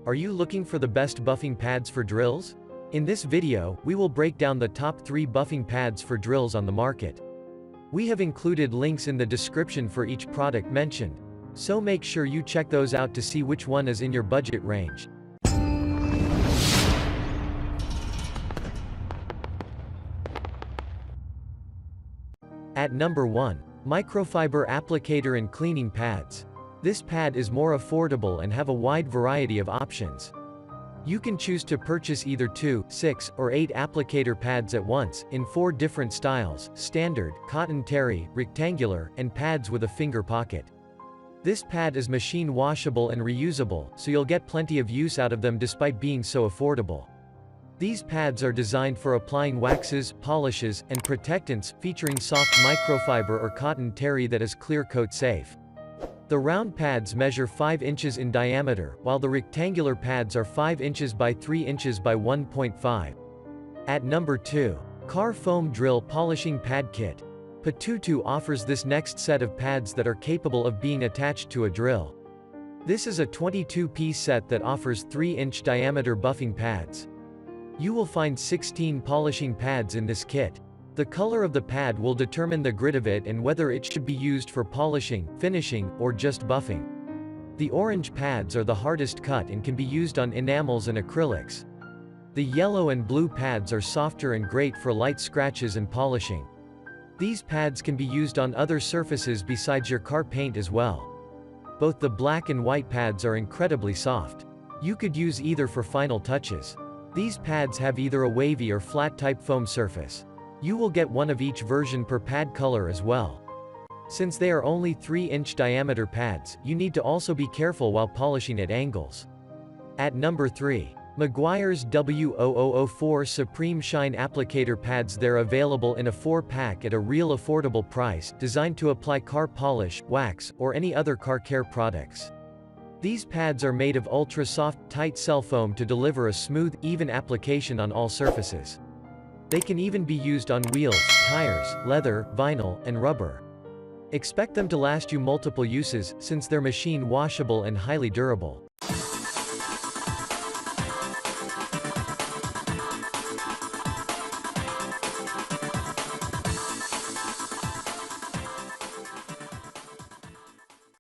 Are you looking for the best buffing pads for drills? In this video, we will break down the top 3 buffing pads for drills on the market. We have included links in the description for each product mentioned, so make sure you check those out to see which one is in your budget range. At number 1. Microfiber Applicator and Cleaning Pads. This pad is more affordable and have a wide variety of options. You can choose to purchase either 2, 6, or 8 applicator pads at once, in 4 different styles: standard, cotton terry, rectangular, and pads with a finger pocket. This pad is machine washable and reusable, so you'll get plenty of use out of them despite being so affordable. These pads are designed for applying waxes, polishes, and protectants, featuring soft microfiber or cotton terry that is clear coat safe. The round pads measure 5 inches in diameter, while the rectangular pads are 5 inches by 3 inches by 1.5. At number 2. Car Foam Drill Polishing Pad Kit. Patutu offers this next set of pads that are capable of being attached to a drill. This is a 22-piece set that offers 3-inch diameter buffing pads. You will find 16 polishing pads in this kit. The color of the pad will determine the grit of it and whether it should be used for polishing, finishing, or just buffing. The orange pads are the hardest cut and can be used on enamels and acrylics. The yellow and blue pads are softer and great for light scratches and polishing. These pads can be used on other surfaces besides your car paint as well. Both the black and white pads are incredibly soft. You could use either for final touches. These pads have either a wavy or flat type foam surface. You will get one of each version per pad color as well. Since they are only 3-inch diameter pads, you need to also be careful while polishing at angles. At number 3. Meguiar's W0004 Supreme Shine Applicator Pads. They're available in a 4-pack at a real affordable price, designed to apply car polish, wax, or any other car care products. These pads are made of ultra-soft, tight cell foam to deliver a smooth, even application on all surfaces. They can even be used on wheels, tires, leather, vinyl, and rubber. Expect them to last you multiple uses, since they're machine washable and highly durable.